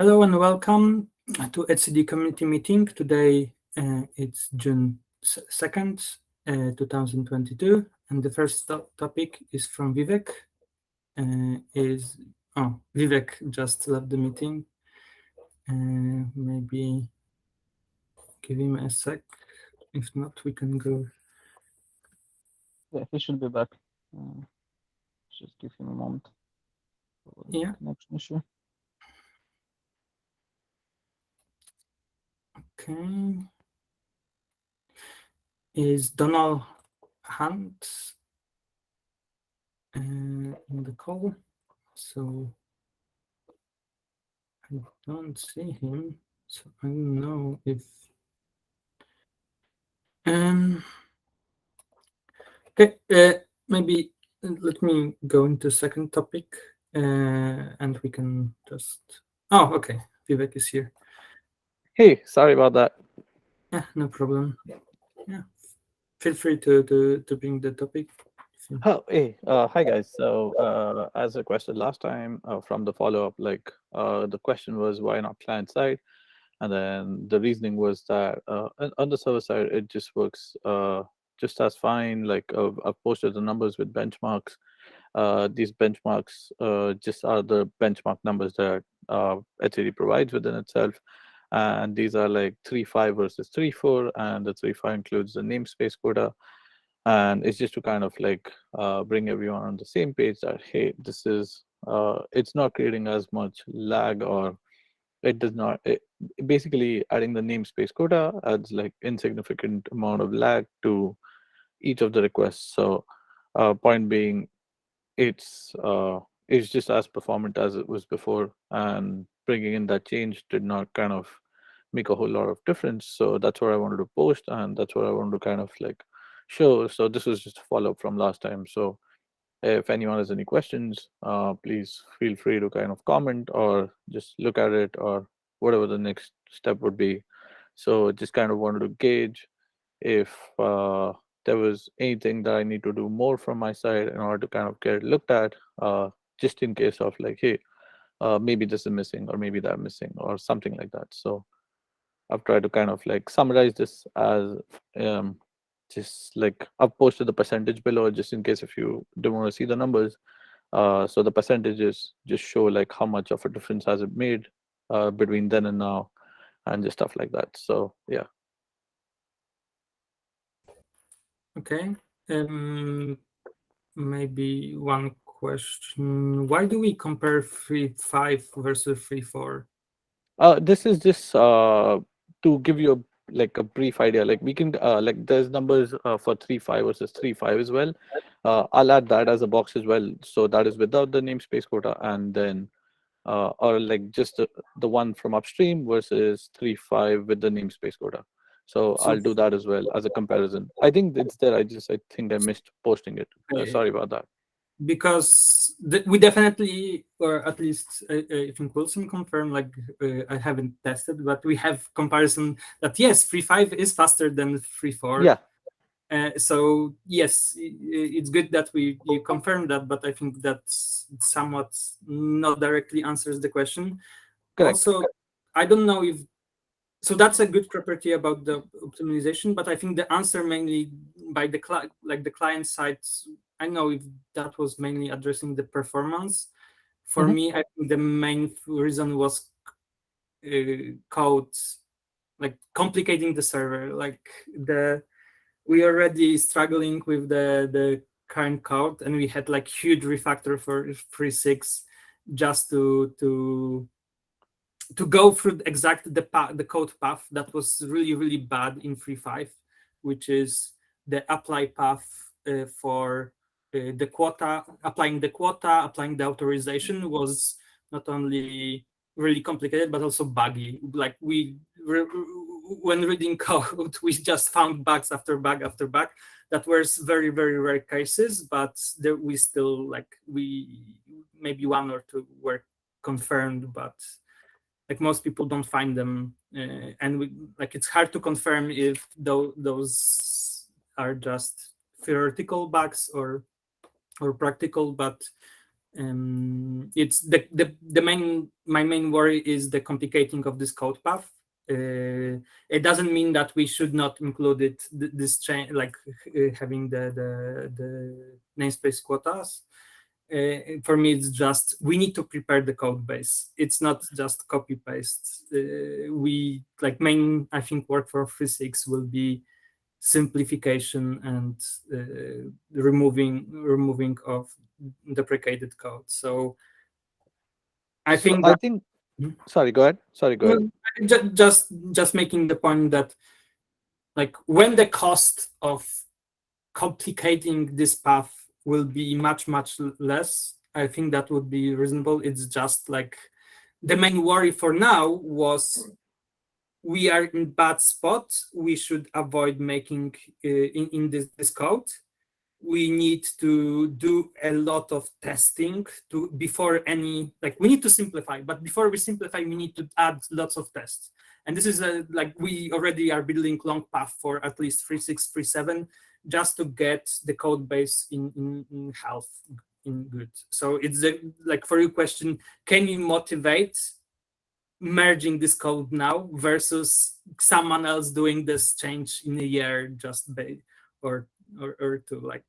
Hello and welcome to HCD community meeting. Today it's June 2nd, 2022, and the first topic is from Vivek. Vivek just left the meeting. Maybe give him a sec. If not, we can go. Yeah, he should be back. Just give him a moment. Yeah. Connection issue. Okay. Is donalhunt in the call? So I don't see him, so I don't know if. Okay, maybe let me go into second topic, and we can just. Oh, okay. Vivek is here. Hey, sorry about that. Yeah, no problem. Yeah, feel free to bring the topic. Oh, hey, hi guys. So, as requested last time from the follow-up, the question was why not client side, and then the reasoning was that on the server side it just works just as fine. I've posted the numbers with benchmarks. These benchmarks just are the benchmark numbers that HCD provides within itself. And these are like 3.5 versus 3.4, and the 3.5 includes the namespace quota. And it's just to kind of bring everyone on the same page that, hey, this is, it's not creating as much lag, or it does not, basically adding the namespace quota adds like insignificant amount of lag to each of the requests. So point being, it's just as performant as it was before, and bringing in that change did not kind of make a whole lot of difference. So that's what I wanted to post, and that's what I wanted to kind of like show. So this was just a follow up from last time. So if anyone has any questions, please feel free to kind of comment or just look at it, or whatever the next step would be. So just kind of wanted to gauge if there was anything that I need to do more from my side in order to kind of get it looked at, just in case of like, hey, maybe this is missing, or maybe that missing, or something like that. So I've tried to kind of like summarize this as just like I've posted the percentage below, just in case if you don't want to see the numbers. So the percentages just show like how much of a difference has it made between then and now, and just stuff like that. So yeah. Okay. Maybe one question: why do we compare 3.5 versus 3.4? This is just to give you a brief idea. Like we can like there's numbers for 3.5 versus 3.5 as well. I'll add that as a box as well. So that is without the namespace quota, and then or like just the one from upstream versus 3.5 with the namespace quota. So So I'll do that as well as a comparison. I think it's there. I think I missed posting it. Sorry about that. Because we definitely, or at least I think Wilson confirmed, like I haven't tested, but we have comparison that yes, 3.5 is faster than 3.4. Yeah. So yes, it's good that you confirmed that, but I think that somewhat not directly answers the question. Correct. Also, I don't know if so that's a good property about the optimization, but I think the answer mainly by the the client side, I know if that was mainly addressing the performance. For Mhm. me, I think the main reason was code, like complicating the server. Like we already struggling with the current code, and we had like huge refactor for 3.6 just to go through the code path that was really bad in 3.5, which is the apply path for the quota, applying the authorization was not only really complicated but also buggy. Like when reading code, we just found bugs after bug after bug that were very rare cases, but there we still we maybe one or two were confirmed, but like most people don't find them, and it's hard to confirm if those are just theoretical bugs or practical. But It's my main worry is the complicating of this code path. It doesn't mean that we should not include it, this change, like having the namespace quotas. For me, it's just we need to prepare the code base. It's not just copy paste. We like main, I think, work for 3.6 will be simplification and removing of deprecated code. So I So think I that think, Mhm. sorry, go ahead. Sorry, go ahead. Well, just making the point that like when the cost of complicating this path will be much less, I think that would be reasonable. It's just like the main worry for now was we are in bad spot. We should avoid making in this code. We need to do a lot of testing to before any, like we need to simplify, but before we simplify we need to add lots of tests. And this is like we already are building long path for at least 3.6 3.7 just to get the code base in health in good. So it's like for your question, can you motivate merging this code now versus someone else doing this change in a year just by or or two, like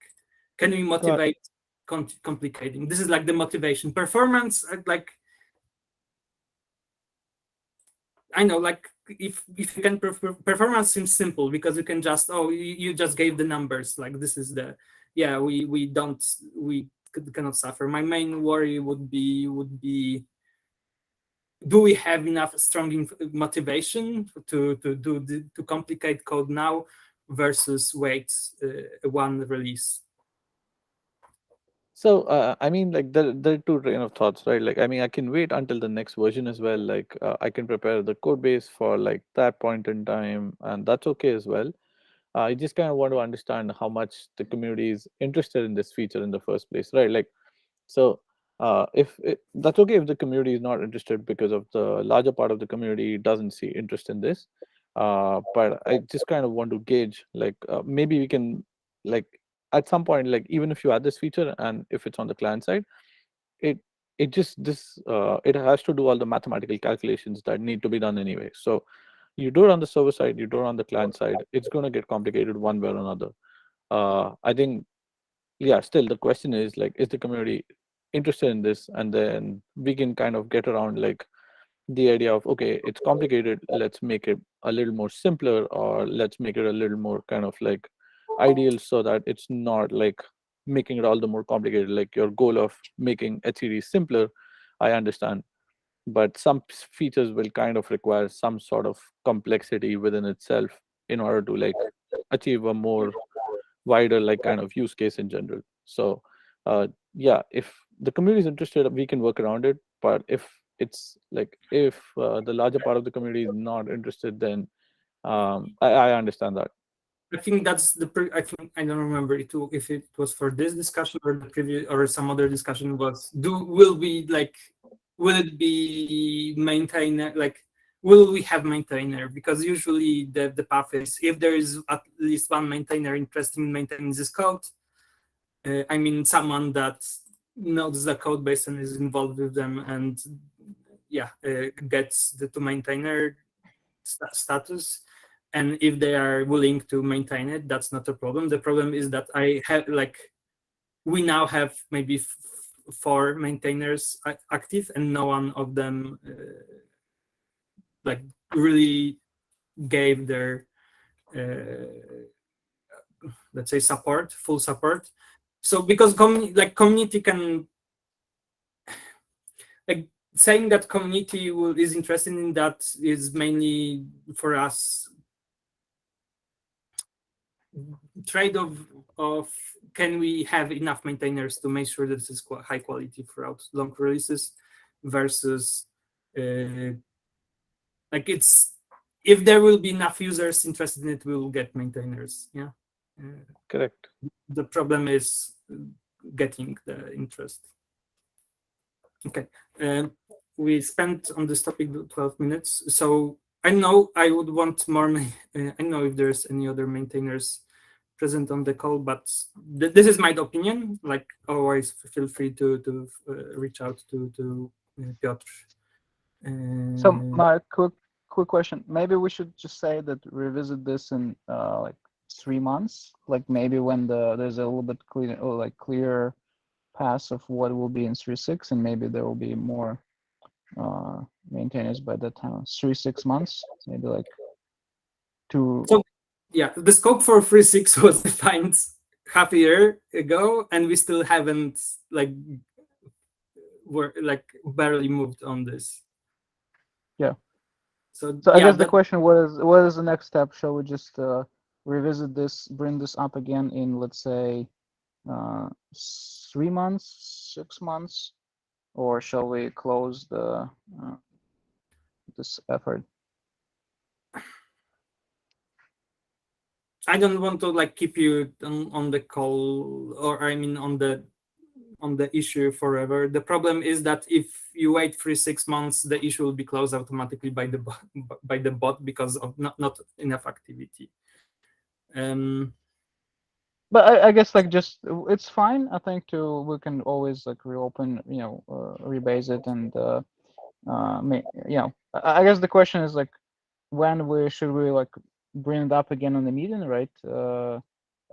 can we So motivate complicating? This is like the motivation performance, like I know, like if you can performance seems simple because you can just you just gave the numbers, like this is the yeah we don't we cannot suffer. My main worry would be do we have enough strong motivation to complicate code now versus wait one release? So, I mean, like there are two train of thoughts, right? Like, I mean, I can wait until the next version as well. Like, I can prepare the code base for like that point in time, and that's okay as well. I just kind of want to understand how much the community is interested in this feature in the first place, right? Like, so if that's okay if the community is not interested because of the larger part of the community doesn't see interest in this. But I just kind of want to gauge, like, maybe we can, like, at some point, like, even if you add this feature and if it's on the client side, it it just this it has to do all the mathematical calculations that need to be done anyway. So you do it on the server side, you do it on the client side, it's going to get complicated one way or another. I think, yeah, still the question is like, is the community interested in this? And then we can kind of get around like the idea of, okay, it's complicated, let's make it a little more simpler, or let's make it a little more kind of like ideal, so that it's not like making it all the more complicated. Like your goal of making HCD simpler, I understand, but some features will kind of require some sort of complexity within itself in order to like achieve a more wider like kind of use case in general. So yeah, if the community is interested, we can work around it. But if it's like, if the larger part of the community is not interested, then I understand that. I think that's I think I don't remember if it was for this discussion or the previous or some other discussion was will we like will it be maintainer, like will we have maintainer, because usually the path is if there is at least one maintainer interested in maintaining this code, I mean someone that knows the code base and is involved with them and yeah gets the to maintainer status, and if they are willing to maintain it, that's not a problem. The problem is that I have like we now have maybe 4 maintainers active and no one of them like really gave their let's say full support. So because community can, like saying that community is interested in that is mainly for us trade-off of can we have enough maintainers to make sure that this is high quality throughout long releases versus like it's if there will be enough users interested in it, we will get maintainers. Yeah. Correct. The problem is getting the interest. Okay. We spent on this topic 12 minutes. So I know I would want more. I don't know if there's any other maintainers present on the call, but this is my opinion. Like always, feel free to reach out to Piotr. So my quick question. Maybe we should just say that revisit this in like 3 months, like maybe when there's a little bit clear path of what will be in 3.6, and maybe there will be more maintainers by that time. 3-6 months, maybe like 2. So yeah, the scope for 3.6 was defined half a year ago, and we still haven't barely moved on this. Yeah. So I yeah, guess the question was, what is the next step? Shall we just revisit this, bring this up again in, let's say, 3 months, 6 months, or shall we close the this effort? I don't want to keep you on the call, or I mean on the issue forever. The problem is that if you wait 6 months, the issue will be closed automatically by the bot because of not enough activity. But I guess just it's fine. I think we can always reopen, rebase it, and I guess the question is when should we bring it up again on the meeting, right?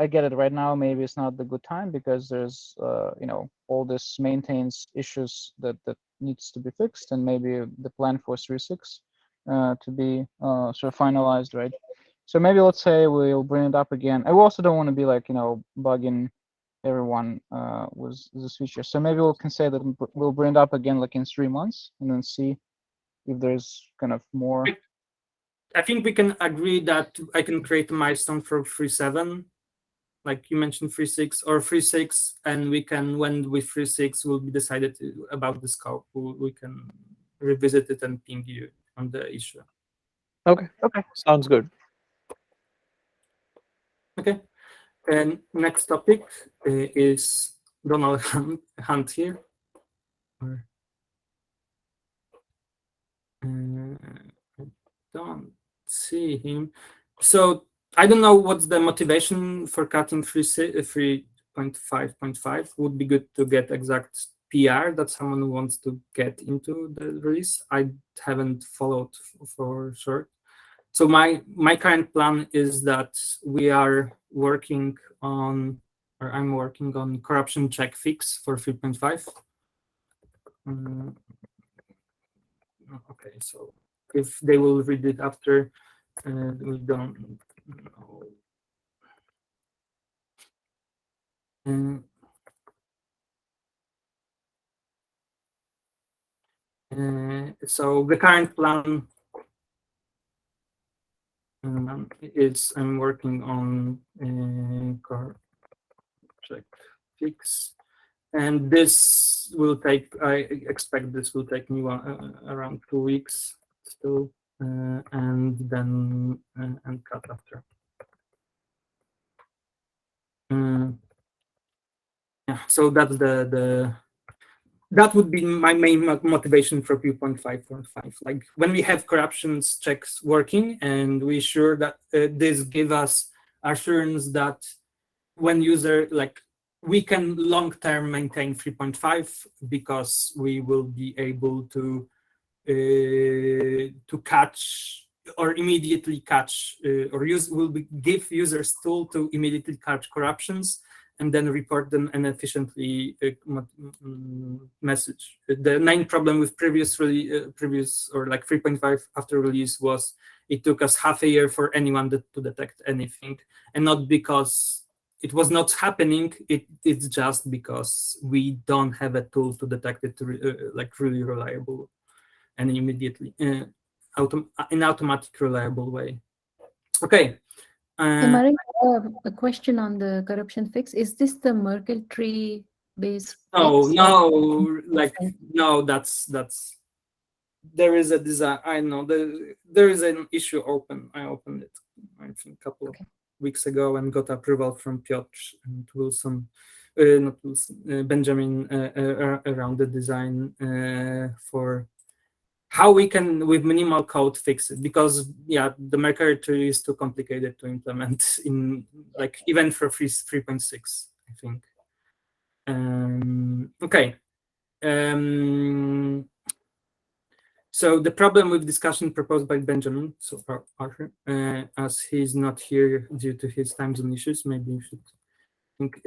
I get it. Right now, maybe it's not the good time because there's all this maintenance issues that needs to be fixed, and maybe the plan for 3.6 to be sort of finalized, right? So maybe let's say we'll bring it up again. I also don't want to be bugging everyone with this feature. So maybe we can say that we'll bring it up again in 3 months, and then see if there's kind of more. I think we can agree that I can create a milestone for 3.7, like you mentioned 3.6 or 3.6, and we can, when with 3.6 will be decided about the scope, we can revisit it and ping you on the issue. Okay. Sounds good. Okay. And next topic is donalhunt here. I don't see him. So I don't know what's the motivation for cutting 3.5.5. Would be good to get exact PR that someone wants to get into the release. I haven't followed for sure. So my current plan is that we are working on, or I'm working on corruption check fix for 3.5. Okay, so if they will read it after, we don't know. So the current plan is I'm working on check fix, and this will take, I expect this will take me around 2 weeks still, and then and cut after. Yeah, so that's that would be my main motivation for 3.5.5. Like when we have corruptions checks working, and we sure that this give us assurance that when user we can long-term maintain 3.5 because we will be able to catch or immediately catch or give users tool to immediately catch corruptions and then report them and efficiently message. The main problem with previous or 3.5 after release was it took us half a year for anyone to detect anything, and not because it was not happening. It's just because we don't have a tool to detect it really reliable and immediately in automatic reliable way. Okay. Marek, a question on the corruption fix. Is this the Merkle tree based? No, that's there is a design. I know there is an issue open. I opened it, I think, a couple of weeks ago and got approval from Piotr and Wilson, not Wilson, Benjamin around the design for how we can with minimal code fix it, because yeah, the Mercari tree is too complicated to implement in like even for 3.6, I think. Okay. So the problem with discussion proposed by Benjamin, so Arthur, as he's not here due to his time zone issues, maybe you should think.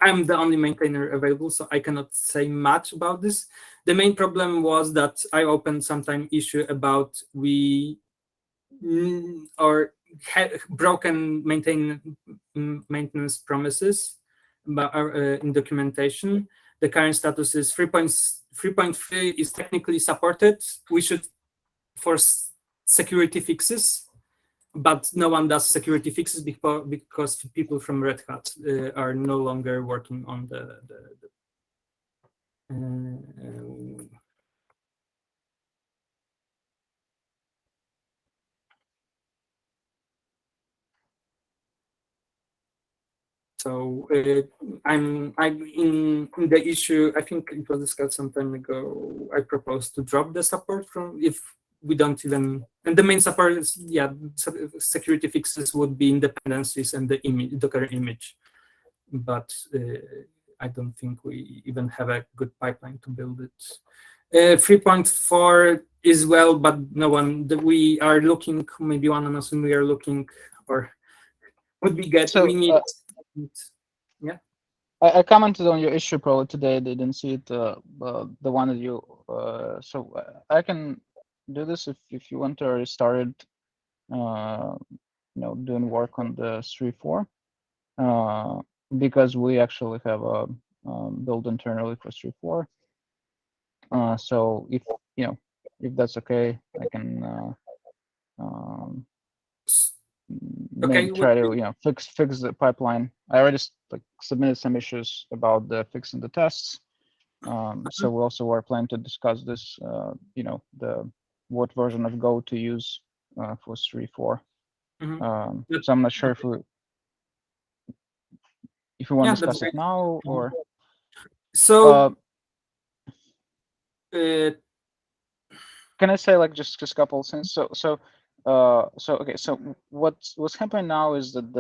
I'm the only maintainer available, so I cannot say much about this. The main problem was that I opened sometime issue about we or broken maintenance promises in documentation. The current status is 3.3 is technically supported. We should force security fixes, but no one does security fixes because people from Red Hat are no longer working on the so I'm in the issue. I think it was discussed some time ago. I proposed to drop the support from if we don't even, and the main support is, yeah, security fixes would be in dependencies and the image, Docker image, but I don't think we even have a good pipeline to build it. 3.4 is well, but no one. We are looking. Maybe one of us when we are looking, or would we get? So, we need. Yeah. I commented on your issue probably today. They didn't see it. The one that you. So I can do this if you want to. Already started. Doing work on the 3.4. Because we actually have a build internally for 3.4. So if that's okay, I can maybe try to fix the pipeline. I already submitted some issues about the fixing the tests. So we also were planning to discuss this. What version of Go to use for 3.4. So I'm not sure if you want to discuss it now or. So. Can I say just a couple of things? So okay. So what's happening now is that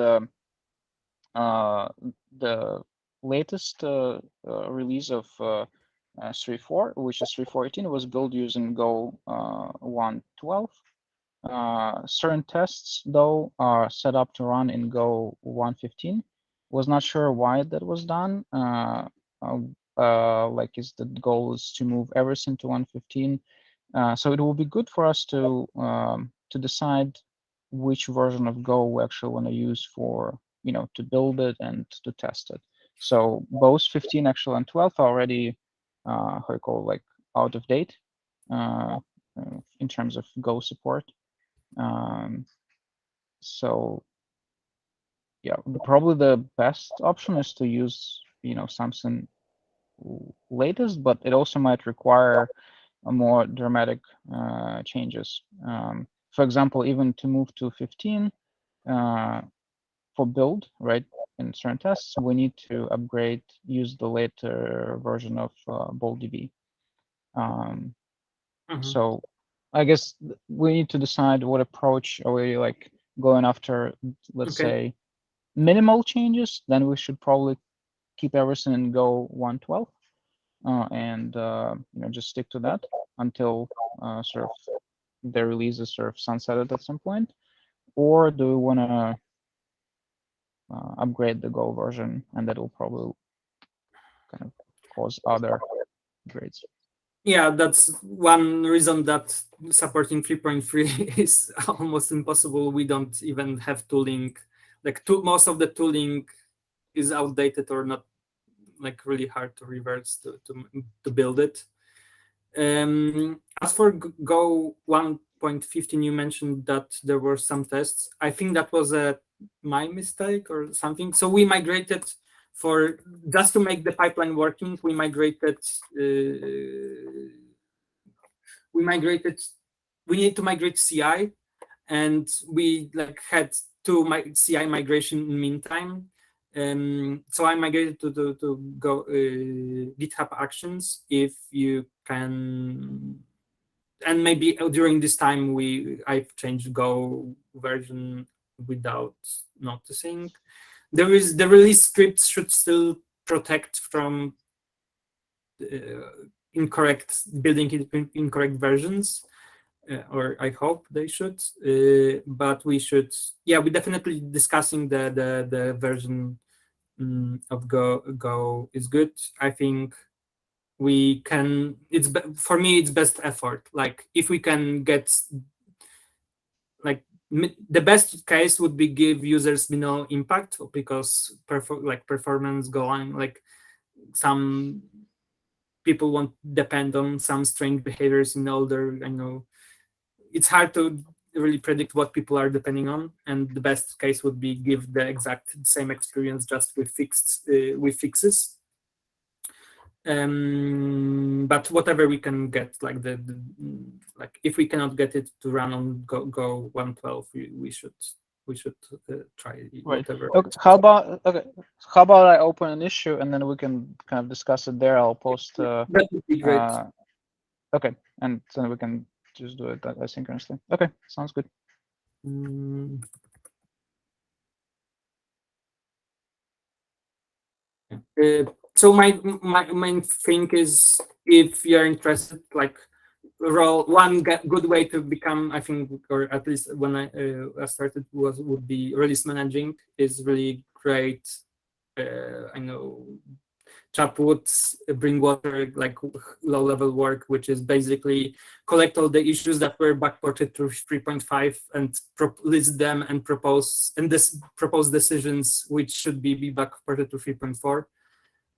the latest release of 3.4, which is 3.4.18, was built using Go 1.12. Certain tests though are set up to run in Go 1.15. Was not sure why that was done. Is the goal is to move everything to 1.15. So it will be good for us to decide which version of Go we actually want to use for to build it and to test it. So both 15 actually and 12 are already how you call out of date in terms of Go support. So yeah, probably the best option is to use something latest, but it also might require a more dramatic changes. For example, even to move to 15 for build, right, in certain tests, we need to use the later version of BoldDB. So I guess we need to decide what approach are we going after. Let's say minimal changes, then we should probably keep everything in Go 1.12. And just stick to that until sort of the release is sort of sunsetted at some point, or do we want to upgrade the Go version, and that will probably kind of cause other grades. Yeah, that's one reason that supporting 3.3 is almost impossible. We don't even have tooling. Most of the tooling is outdated or not, really hard to reverse to build it. As for Go 1.15, you mentioned that there were some tests. I think that was my mistake or something. So we migrated just to make the pipeline working. We migrated. We need to migrate CI, and we had two CI migration in meantime. So I migrated to go GitHub Actions. If you can, and maybe during this time I've changed Go version without noticing. The release script should still protect from incorrect versions. Or I hope they should, but we should. Yeah, we definitely discussing the version of Go is good. I think we can. For me, it's best effort. Like if we can get, like the best case would be give users minimal impact because performance going, like some people won't depend on some strange behaviors in older. I know it's hard to really predict what people are depending on, and the best case would be give the exact same experience just with fixes. But whatever we can get, like like if we cannot get it to run on Go 1.12, we should try whatever. Okay. How about I open an issue and then we can kind of discuss it there. I'll post. That would be great. Okay, and then we can just do it asynchronously. Okay, sounds good. So my main thing is, if you're interested, like one good way to become, I think, or at least when I started would be release managing is really great. I know Chapwoods, bring water, like low level work, which is basically collect all the issues that were backported to 3.5 and list them and propose decisions which should be backported to 3.4,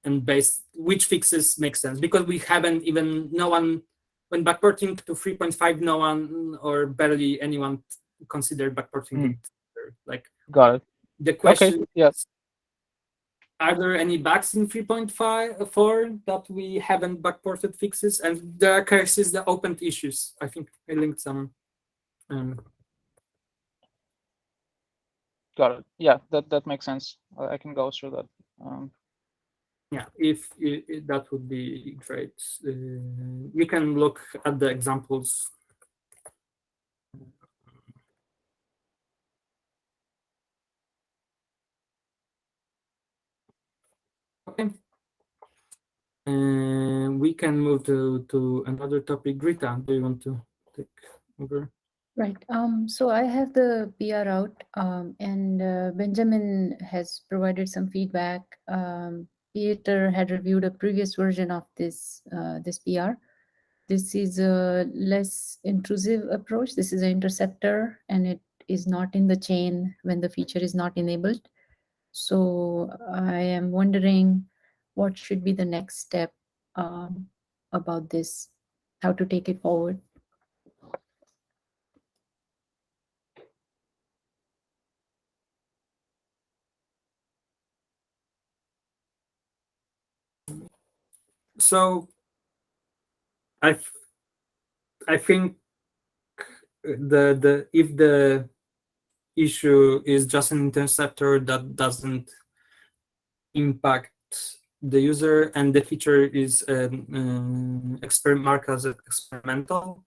and which fixes make sense, because we haven't even, no one, when backporting to 3.5, no one or barely anyone considered backporting. Like, got it. The question okay, yeah. is, are there any bugs in 3.4 that we haven't backported fixes? And there are cases that opened issues. I think I linked some. Got it. Yeah, that makes sense. I can go through that. Yeah, if that would be great. You can look at the examples. Okay. We can move to another topic. Grita, do you want to take over? Right. So I have the PR out, and Benjamin has provided some feedback. Peter had reviewed a previous version of this PR. This is a less intrusive approach. This is an interceptor, and it is not in the chain when the feature is not enabled. So I am wondering what should be the next step about this, how to take it forward. So I think if the issue is just an interceptor that doesn't impact the user and the feature is marked as experimental,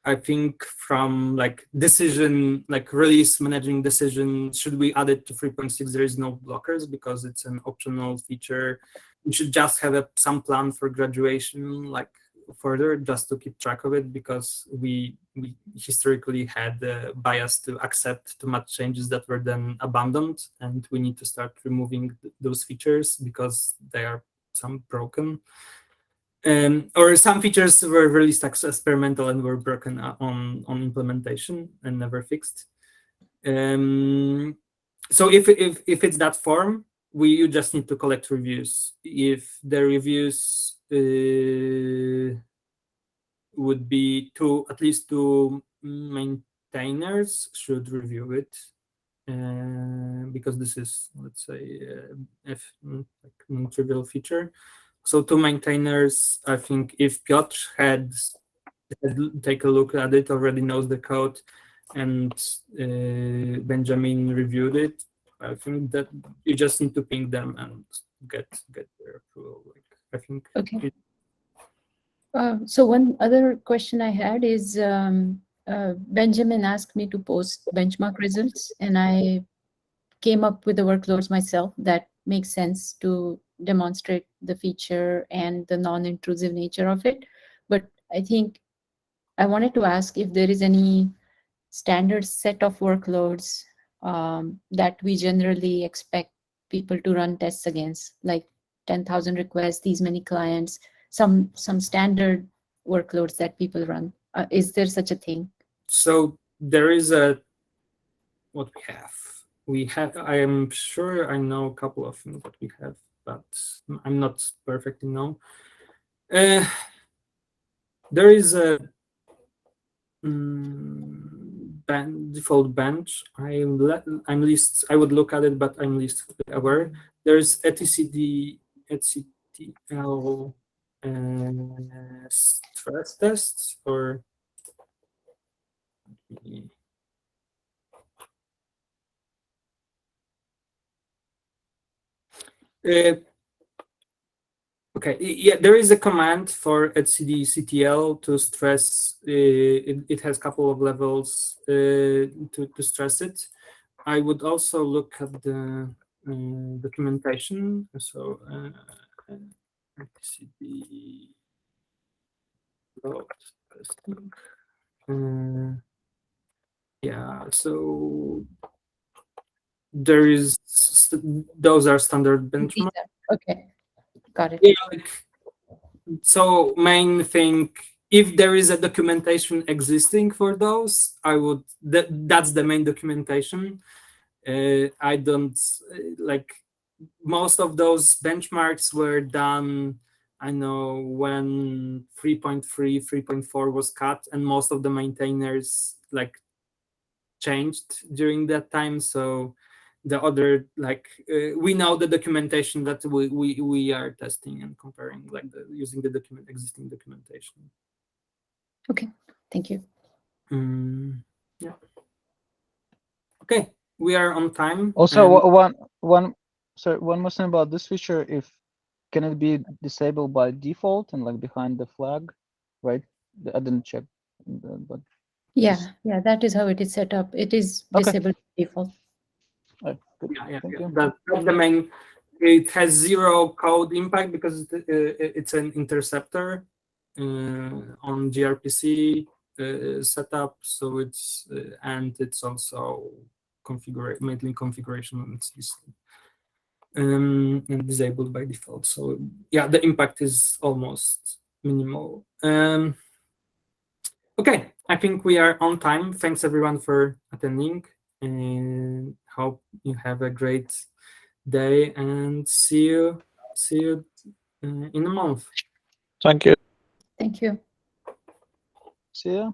I think from like decision, like release managing decision, should we add it to 3.6? There is no blockers because it's an optional feature. We should just have some plan for graduation, like further, just to keep track of it, because we historically had the bias to accept too much changes that were then abandoned, and we need to start removing those features because they are some broken. Or some features were released as experimental and were broken on implementation and never fixed. So if it's that form, you just need to collect reviews. If the reviews would be at least two maintainers should review it, because this is, let's say, like non-trivial feature. So two maintainers, I think if Piotr had take a look at it, already knows the code, and Benjamin reviewed it, I think that you just need to ping them and get their approval. Like, I think. Okay. So one other question I had is Benjamin asked me to post benchmark results, and I came up with the workloads myself that make sense to demonstrate the feature and the non-intrusive nature of it. But I think I wanted to ask if there is any standard set of workloads that we generally expect people to run tests against, like 10,000 requests, these many clients, some standard workloads that people run. Is there such a thing? So there is what we have. We have. I am sure I know a couple of things that we have, but I'm not perfectly know. There is a default bench. I would look at it, but I'm least aware. There's etcd etctl stress tests or. Okay, yeah, there is a command for etcd-ctl to stress. It has a couple of levels to stress it. I would also look at the documentation. So etcd load testing. Yeah, so there is those are standard benchmarks. Okay, got it. Yeah, like, so main thing, if there is a documentation existing for those, I would that's the main documentation. I don't like most of those benchmarks were done. I know when 3.3, 3.4 was cut, and most of the maintainers like changed during that time. So the other we know the documentation that we are testing and comparing, like using the existing documentation. Okay, thank you. Yeah. Okay, we are on time. Also, one more thing about this feature: if can it be disabled by default and like behind the flag, right? I didn't check, but Yeah, that is how it is set up. It is disabled by default. Yeah. Thank you. That's the main. It has zero code impact because it's an interceptor on gRPC setup. So it's and it's also mainly configuration and disabled by default. So yeah, the impact is almost minimal. Okay, I think we are on time. Thanks everyone for attending, and hope you have a great day, and see you in a month. Thank you. Thank you. See ya.